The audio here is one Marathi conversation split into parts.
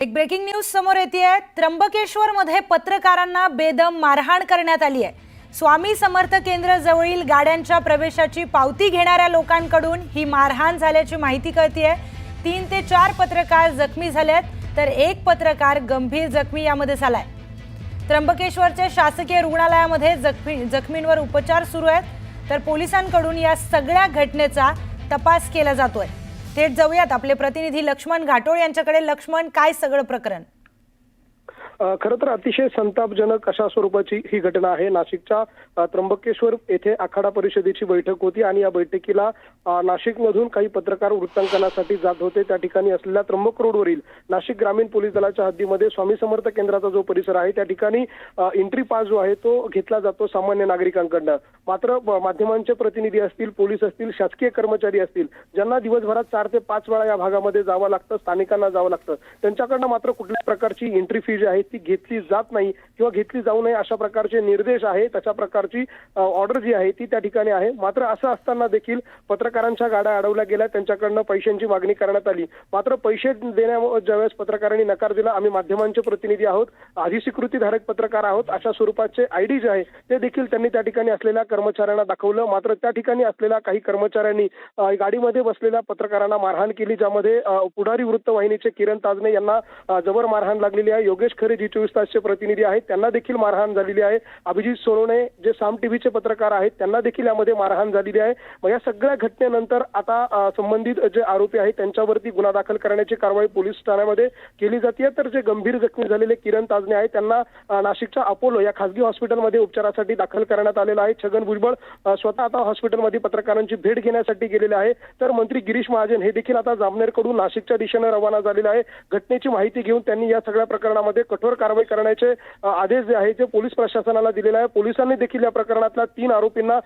एक ब्रेकिंग न्यूज समोर येतेय। त्र्यंबकेश्वर मध्ये पत्रकारांना बेदम मारहाण करण्यात आली आहे। स्वामी समर्थ केंद्र जवळील गाड्यांच्या प्रवेशाची पावती घेणाऱ्या लोकांकडून ही मारहाण झाल्याची माहिती कळतेय। 3 ते 4 पत्रकार जखमी झालेत, तर एक पत्रकार गंभीर जखमी यामध्ये झालाय। त्र्यंबकेश्वरच्या शासकीय रुग्णालयामध्ये जखमींवर उपचार सुरू आहेत, तर पोलिसांकडून या सगळ्या घटनेचा तपास केला जातोय। थेट जाऊयात आपले प्रतिनिधी लक्ष्मण घाटोळ यांच्याकडे। लक्ष्मण, काय सगळं प्रकरण? खरं तर अतिशय संतापजनक अशा स्वरूपाची ही घटना आहे। नाशिकच्या त्र्यंबकेश्वर येथे आखाडा परिषदेची बैठक होती आणि या बैठकीला नाशिकमधून काही पत्रकार वृत्तांकनासाठी जात होते। त्या ठिकाणी असलेल्या त्र्यंबक रोडवरील नाशिक ग्रामीण पोलीस दलाच्या हद्दीमध्ये स्वामी समर्थ केंद्राचा जो परिसर आहे त्या ठिकाणी एंट्री पास जो आहे तो घेतला जातो सामान्य नागरिकांकडून। मात्र माध्यमांचे प्रतिनिधी असतील, पोलीस असतील, शासकीय कर्मचारी असतील, ज्यांना दिवसभरात 4 ते 5 वेळा या भागामध्ये जावं लागतं, स्थानिकांना जावं लागतं, त्यांच्याकडनं मात्र कुठल्याच प्रकारची एंट्री फी जी आहे ती घेतली जात नाही किंवा घेतली जाऊ नये अशा प्रकारचे निर्देश आहे, तशा प्रकारची ऑर्डर जी आहे ती त्या ठिकाणी आहे। मात्र असं असताना देखील पत्रकारांच्या गाड्या अडवल्या गेल्या, त्यांच्याकडनं पैशांची मागणी करण्यात आली। मात्र पैसे देण्यावर ज्यावेळेस पत्रकारांनी नकार दिला, आम्ही माध्यमांचे प्रतिनिधी आहोत, अधिस्वीकृतीधारक पत्रकार आहोत अशा स्वरूपाचे आयडी जे आहे ते देखील त्यांनी त्या ठिकाणी असलेल्या कर्मचाऱ्यांना दाखवलं। मात्र त्या ठिकाणी असलेल्या काही कर्मचाऱ्यांनी गाडीमध्ये बसलेल्या पत्रकारांना मारहाण केली, ज्यामध्ये पुढारी वृत्तवाहिनीचे किरण ताजने यांना जबर मारहाण लागलेली आहे। योगेश खरे जी 24 तासचे प्रतिनिधी आहेत त्यांना देखील मारहाण झालेली आहे। अभिजित सोनवणे जे साम टीव्हीचे पत्रकार आहेत त्यांना देखील यामध्ये मारहाण झालेली आहे। मग या सगळ्या घटनेनंतर आता संबंधित जे आरोपी आहेत त्यांच्यावरती गुन्हा दाखल करण्याची कारवाई पोलीस ठाण्यामध्ये केली जाते। तर जे गंभीर जखमी झालेले किरण ताजने आहेत त्यांना नाशिकच्या अपोलो या खासगी हॉस्पिटलमध्ये उपचारासाठी दाखल करण्यात आलेलं आहे। छगन भुजबळ स्वतः आता हॉस्पिटलमध्ये पत्रकारांची भेट घेण्यासाठी गेलेले आहे। तर मंत्री गिरीश महाजन हे देखील आता जामनेरकडून नाशिकच्या दिशेने रवाना झालेले आहे। घटनेची माहिती घेऊन त्यांनी या सगळ्या प्रकरणामध्ये कठोर कारवाई करण्याचे आदेश जे आहे ते पोलीस प्रशासनाला दिलेले आहे। पोलिसांनी देखील या प्रकरणातल्या 3 आरोपींना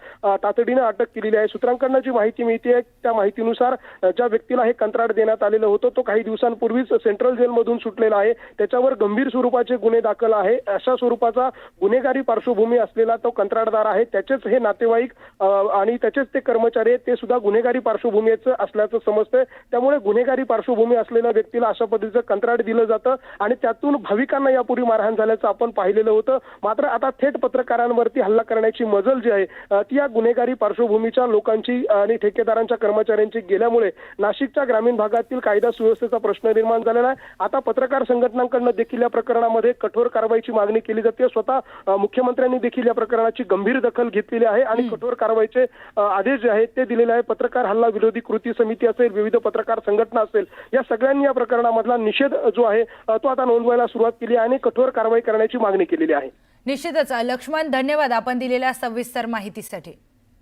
तातडीने अटक केलेली आहे। सूत्रांकडून जी माहिती मिळते त्या माहितीनुसार ज्या व्यक्तीला हे कंत्राट देण्यात आलेलं होतं तो काही दिवसांपूर्वीच सेंट्रल जेलमधून सुटलेला आहे। त्याच्यावर गंभीर स्वरूपाचे गुन्हे दाखल आहे। अशा स्वरूपाचा गुन्हेगारी पार्श्वभूमी असलेला तो कंत्राटदार आहे। त्याचेच हे नातेवाईक आणि त्याचेच ते कर्मचारी आहेत, ते सुद्धा गुन्हेगारी पार्श्वभूमीचं असल्याचं समजतंय। त्यामुळे गुन्हेगारी पार्श्वभूमी असलेल्या व्यक्तीला अशा पद्धतीचं कंत्राट दिलं जातं आणि त्यातून भाविकांना यापूर्वी मारहाण झाल्याचं आपण पाहिलेलं होतं। मात्र आता थेट पत्रकारांवरती हल्ला करण्याची मजल जी आहे ती या गुन्हेगारी पार्श्वभूमीच्या लोकांची आणि ठेकेदारांच्या कर्मचाऱ्यांची गेल्यामुळे नाशिकच्या ग्रामीण भागातील कायदा सुव्यवस्थेचा प्रश्न निर्माण झालेला आहे। आता पत्रकार संघटनांकडून देखील या प्रकरणामध्ये कठोर कारवाईची मागणी केली जाते। स्वतः मुख्यमंत्र्यांनी देखील या प्रकरणाची गंभीर दखल घेतलेली आहे आणि कठोर कारवाईचे आदेश जे आहेत ते दिलेले आहे। पत्रकार हल्ला विरोधी कृती समिती असेल, विविध पत्रकार संघटना असेल, या सगळ्यांनी या प्रकरणामधला निषेध जो आहे तो आता नोंदवायला सुरुवात केली आणि कठोर कारवाई करण्याची मागणी केलेली आहे। निश्चितच लक्ष्मण, धन्यवाद आपण दिलेल्या सविस्तर माहितीसाठी।